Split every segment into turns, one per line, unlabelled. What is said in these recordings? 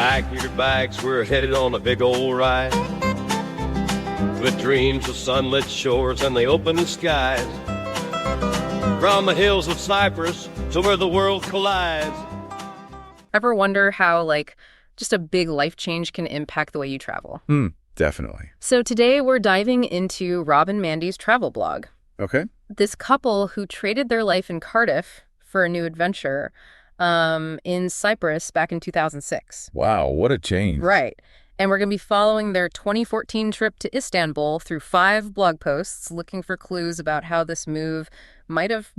Pack your bags, we're headed on a big old ride, with dreams of sunlit shores and the open skies, from the hills of Cyprus to where the world collides.
Ever wonder how, just a big life change can impact the way you travel?
Definitely.
So today we're diving into Rob and Mandy's travel blog.
Okay.
This couple who traded their life in Cardiff for a new adventure in Cyprus back in 2006.
Wow, what a change.
Right. And we're going to be following their 2014 trip to Istanbul through 5 blog posts looking for clues about how this move might have,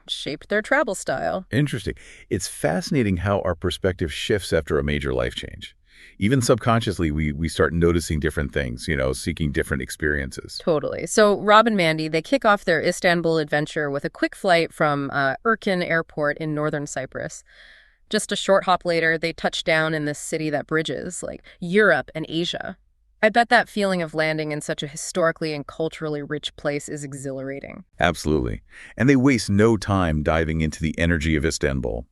shaped their travel style.
Interesting. It's fascinating how our perspective shifts after a major life change. Even subconsciously, we start noticing different things, seeking different experiences.
Totally. So Rob and Mandy, they kick off their Istanbul adventure with a quick flight from Erkin Airport in northern Cyprus. Just a short hop later, they touch down in this city that bridges, Europe and Asia. I bet that feeling of landing in such a historically and culturally rich place is exhilarating.
Absolutely. And they waste no time diving into the energy of Istanbul.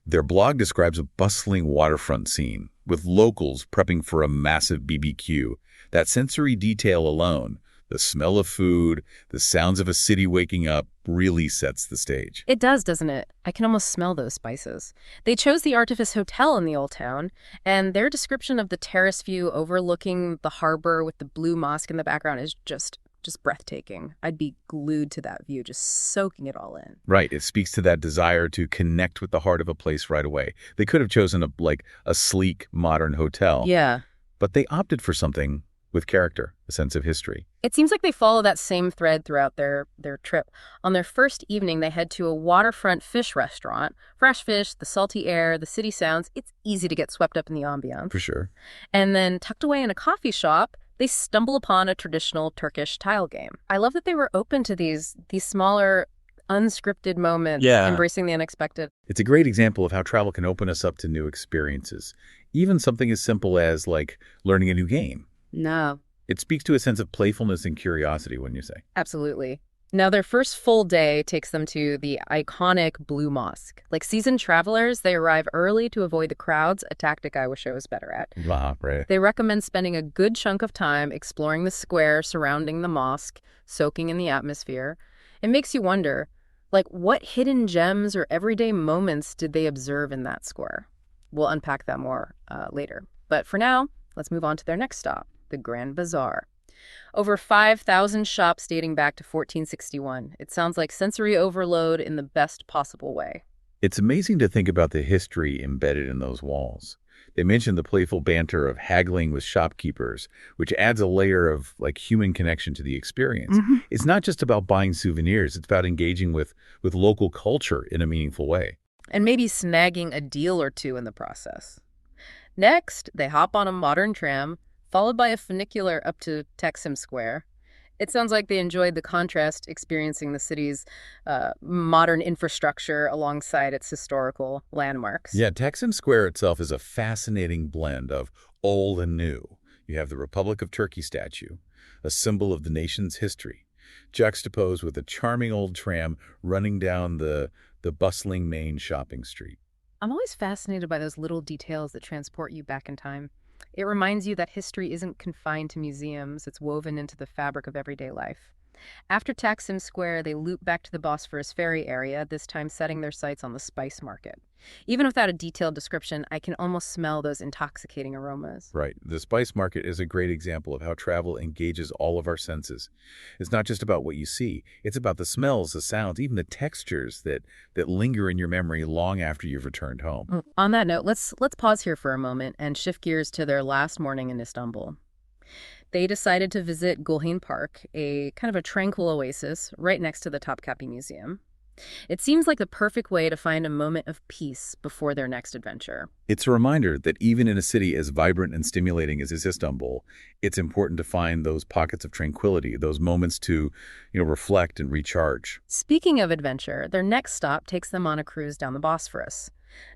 Their blog describes a bustling waterfront scene, with locals prepping for a massive BBQ. That sensory detail alone, the smell of food, the sounds of a city waking up, really sets the stage.
It does, doesn't it? I can almost smell those spices. They chose the Artifice Hotel in the Old Town, and their description of the terrace view overlooking the harbor with the Blue Mosque in the background is just breathtaking. I'd be glued to that view, just soaking it all in.
Right. It speaks to that desire to connect with the heart of a place right away. They could have chosen a sleek, modern hotel.
Yeah.
But they opted for something with character, a sense of history.
It seems like they follow that same thread throughout their trip. On their first evening, they head to a waterfront fish restaurant. Fresh fish, the salty air, the city sounds. It's easy to get swept up in the ambiance.
For sure.
And then tucked away in a coffee shop, they stumble upon a traditional Turkish tile game. I love that they were open to these smaller, unscripted moments, embracing the unexpected.
It's a great example of how travel can open us up to new experiences. Even something as simple as, learning a new game.
No.
It speaks to a sense of playfulness and curiosity, wouldn't you say?
Absolutely. Now, their first full day takes them to the iconic Blue Mosque. Like seasoned travelers, they arrive early to avoid the crowds, a tactic I wish I was better at.
Wow, right.
They recommend spending a good chunk of time exploring the square surrounding the mosque, soaking in the atmosphere. It makes you wonder, what hidden gems or everyday moments did they observe in that square? We'll unpack that more later. But for now, let's move on to their next stop, the Grand Bazaar. Over 5,000 shops dating back to 1461. It sounds like sensory overload in the best possible way.
It's amazing to think about the history embedded in those walls. They mention the playful banter of haggling with shopkeepers, which adds a layer of human connection to the experience.
Mm-hmm.
It's not just about buying souvenirs. It's about engaging with local culture in a meaningful way.
And maybe snagging a deal or two in the process. Next, they hop on a modern tram, followed by a funicular up to Taksim Square. It sounds like they enjoyed the contrast, experiencing the city's modern infrastructure alongside its historical landmarks.
Yeah, Taksim Square itself is a fascinating blend of old and new. You have the Republic of Turkey statue, a symbol of the nation's history, juxtaposed with a charming old tram running down the bustling main shopping street.
I'm always fascinated by those little details that transport you back in time. It reminds you that history isn't confined to museums, it's woven into the fabric of everyday life. After Taksim Square, they loop back to the Bosphorus ferry area, this time setting their sights on the spice market. Even without a detailed description, I can almost smell those intoxicating aromas.
Right. The spice market is a great example of how travel engages all of our senses. It's not just about what you see. It's about the smells, the sounds, even the textures that linger in your memory long after you've returned home.
On that note, let's pause here for a moment and shift gears to their last morning in Istanbul. They decided to visit Gulhin Park, a kind of a tranquil oasis right next to the Topkapi Museum. It seems like the perfect way to find a moment of peace before their next adventure.
It's a reminder that even in a city as vibrant and stimulating as is Istanbul, it's important to find those pockets of tranquility, those moments to, reflect and recharge.
Speaking of adventure, their next stop takes them on a cruise down the Bosphorus.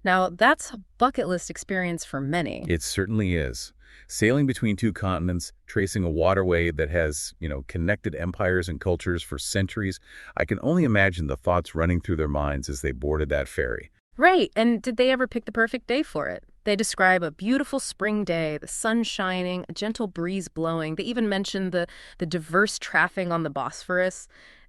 Now, that's a bucket list experience for many.
It certainly is. Sailing between two continents, tracing a waterway that has, connected empires and cultures for centuries, I can only imagine the thoughts running through their minds as they boarded that ferry.
Right, and did they ever pick the perfect day for it? They describe a beautiful spring day, the sun shining, a gentle breeze blowing. They even mention the diverse traffic on the Bosphorus,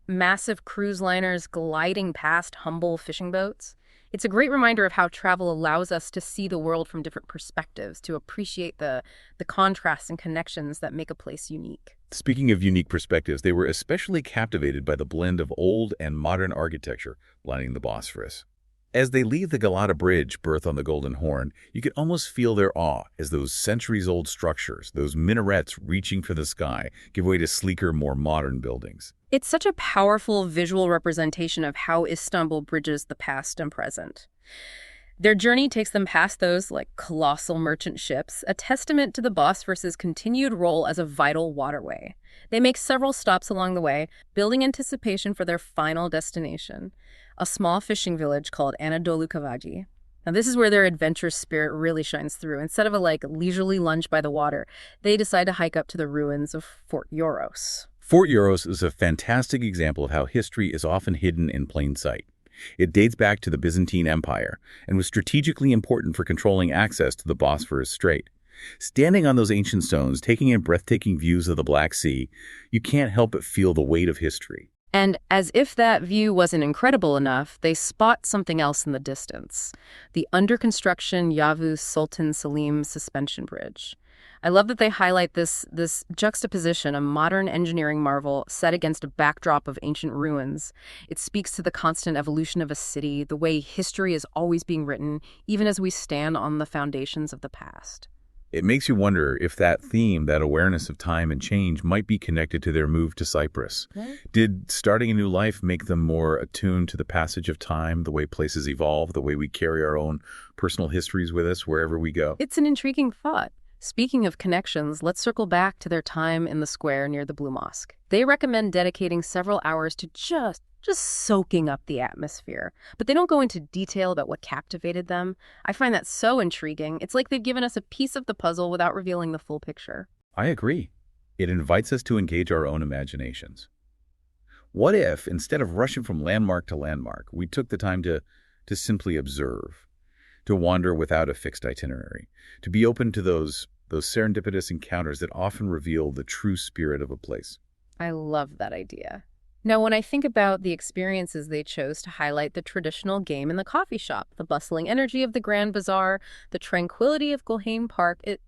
massive cruise liners gliding past humble fishing boats. It's a great reminder of how travel allows us to see the world from different perspectives, to appreciate the contrasts and connections that make a place unique.
Speaking of unique perspectives, they were especially captivated by the blend of old and modern architecture lining the Bosphorus. As they leave the Galata Bridge, berth on the Golden Horn, you can almost feel their awe as those centuries-old structures, those minarets reaching for the sky, give way to sleeker, more modern buildings.
It's such a powerful visual representation of how Istanbul bridges the past and present. Their journey takes them past those colossal merchant ships, a testament to the Bosphorus's continued role as a vital waterway. They make several stops along the way, building anticipation for their final destination, a small fishing village called Anadolu Kavaji. Now, this is where their adventurous spirit really shines through. Instead of a leisurely lunch by the water, they decide to hike up to the ruins of Fort Euros.
Fort Euros is a fantastic example of how history is often hidden in plain sight. It dates back to the Byzantine Empire and was strategically important for controlling access to the Bosphorus Strait. Standing on those ancient stones, taking in breathtaking views of the Black Sea, you can't help but feel the weight of history.
And as if that view wasn't incredible enough, they spot something else in the distance, the under-construction Yavuz Sultan Selim suspension bridge. I love that they highlight this juxtaposition, a modern engineering marvel set against a backdrop of ancient ruins. It speaks to the constant evolution of a city, the way history is always being written, even as we stand on the foundations of the past.
It makes you wonder if that theme, that awareness of time and change, might be connected to their move to Cyprus. Did starting a new life make them more attuned to the passage of time, the way places evolve, the way we carry our own personal histories with us wherever we go?
It's an intriguing thought. Speaking of connections, let's circle back to their time in the square near the Blue Mosque. They recommend dedicating several hours to just soaking up the atmosphere. But they don't go into detail about what captivated them. I find that so intriguing. It's like they've given us a piece of the puzzle without revealing the full picture.
I agree. It invites us to engage our own imaginations. What if, instead of rushing from landmark to landmark, we took the time to simply observe, to wander without a fixed itinerary, to be open to those serendipitous encounters that often reveal the true spirit of a place?
I love that idea. Now, when I think about the experiences they chose to highlight the traditional game in the coffee shop, the bustling energy of the Grand Bazaar, the tranquility of Gulhain Park, it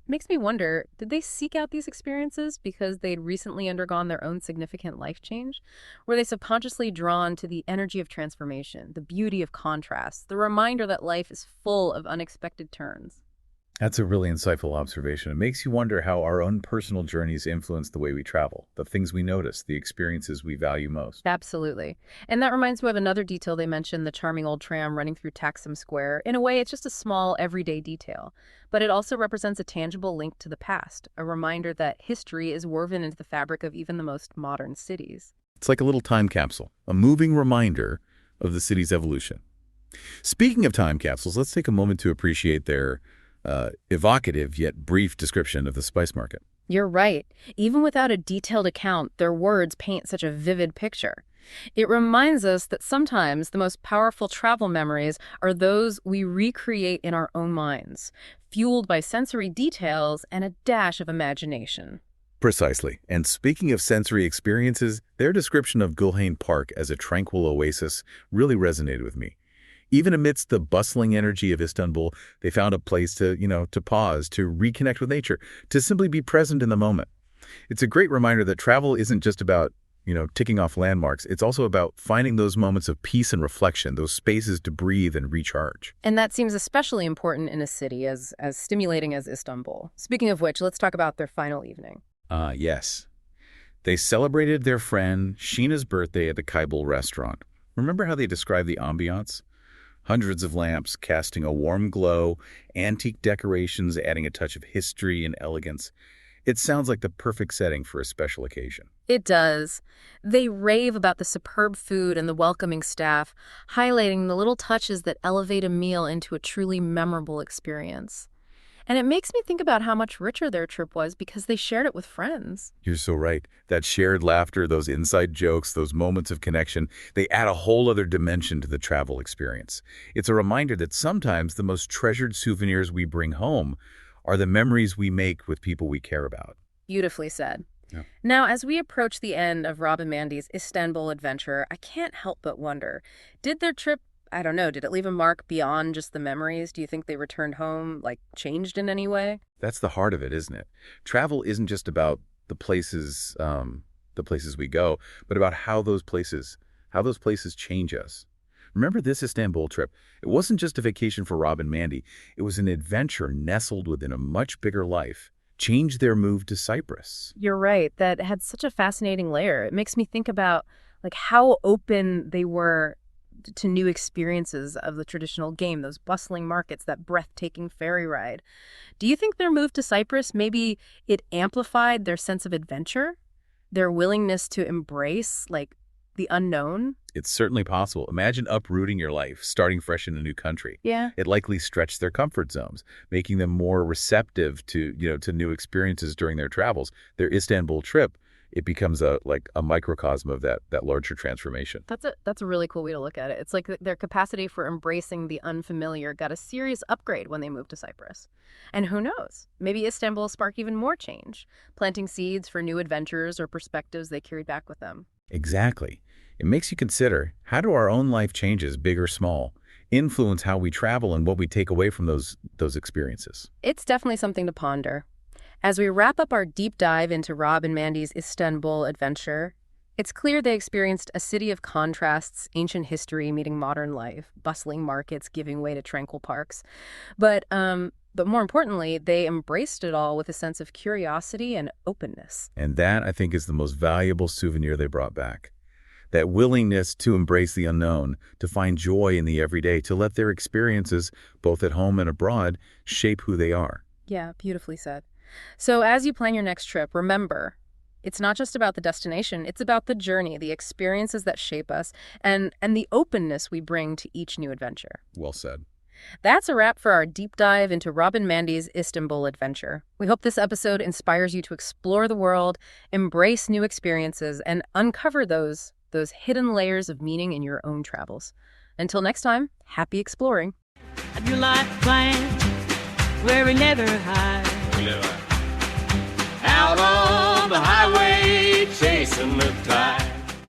makes me wonder, did they seek out these experiences because they'd recently undergone their own significant life change? Were they subconsciously drawn to the energy of transformation, the beauty of contrast, the reminder that life is full of unexpected turns?
That's a really insightful observation. It makes you wonder how our own personal journeys influence the way we travel, the things we notice, the experiences we value most.
Absolutely. And that reminds me of another detail they mentioned, the charming old tram running through Taksim Square. In a way, it's just a small, everyday detail. But it also represents a tangible link to the past, a reminder that history is woven into the fabric of even the most modern cities.
It's like a little time capsule, a moving reminder of the city's evolution. Speaking of time capsules, let's take a moment to appreciate their evocative yet brief description of the spice market.
You're right. Even without a detailed account, their words paint such a vivid picture. It reminds us that sometimes the most powerful travel memories are those we recreate in our own minds, fueled by sensory details and a dash of imagination.
Precisely. And speaking of sensory experiences, their description of Gulhain Park as a tranquil oasis really resonated with me. Even amidst the bustling energy of Istanbul, they found a place to pause, to reconnect with nature, to simply be present in the moment. It's a great reminder that travel isn't just about, ticking off landmarks. It's also about finding those moments of peace and reflection, those spaces to breathe and recharge.
And that seems especially important in a city as stimulating as Istanbul. Speaking of which, let's talk about their final evening.
Yes. They celebrated their friend Sheena's birthday at the Kaibul restaurant. Remember how they described the ambiance? Hundreds of lamps casting a warm glow, antique decorations adding a touch of history and elegance. It sounds like the perfect setting for a special occasion.
It does. They rave about the superb food and the welcoming staff, highlighting the little touches that elevate a meal into a truly memorable experience. And it makes me think about how much richer their trip was because they shared it with friends.
You're so right. That shared laughter, those inside jokes, those moments of connection, they add a whole other dimension to the travel experience. It's a reminder that sometimes the most treasured souvenirs we bring home are the memories we make with people we care about.
Beautifully said.
Yeah.
Now, as we approach the end of Rob and Mandy's Istanbul adventure, I can't help but wonder, did their trip, I don't know, did it leave a mark beyond just the memories? Do you think they returned home, changed in any way?
That's the heart of it, isn't it? Travel isn't just about the places we go, but about how those places change us. Remember this Istanbul trip? It wasn't just a vacation for Rob and Mandy. It was an adventure nestled within a much bigger life. Changed their move to Cyprus.
You're right. That had such a fascinating layer. It makes me think about how open they were to new experiences of the traditional game, those bustling markets, that breathtaking ferry ride. Do you think their move to Cyprus, maybe it amplified their sense of adventure, their willingness to embrace the unknown?
It's certainly possible. Imagine uprooting your life, starting fresh in a new country.
Yeah.
It likely stretched their comfort zones, making them more receptive to new experiences during their travels. Their Istanbul trip, it becomes a microcosm of that larger transformation.
That's a really cool way to look at it. It's like their capacity for embracing the unfamiliar got a serious upgrade when they moved to Cyprus. And who knows? Maybe Istanbul will spark even more change, planting seeds for new adventures or perspectives they carried back with them.
Exactly. It makes you consider, how do our own life changes, big or small, influence how we travel and what we take away from those experiences?
It's definitely something to ponder. As we wrap up our deep dive into Rob and Mandy's Istanbul adventure, it's clear they experienced a city of contrasts, ancient history meeting modern life, bustling markets giving way to tranquil parks. But more importantly, they embraced it all with a sense of curiosity and openness.
And that, I think, is the most valuable souvenir they brought back. That willingness to embrace the unknown, to find joy in the everyday, to let their experiences, both at home and abroad, shape who they are.
Yeah, beautifully said. So as you plan your next trip, remember, it's not just about the destination, it's about the journey, the experiences that shape us, and the openness we bring to each new adventure.
Well said.
That's a wrap for our deep dive into Rob and Mandy's Istanbul adventure. We hope this episode inspires you to explore the world, embrace new experiences, and uncover those hidden layers of meaning in your own travels. Until next time, happy exploring.
Have your life planned where we never hide?
Out on the highway, chasing the tide.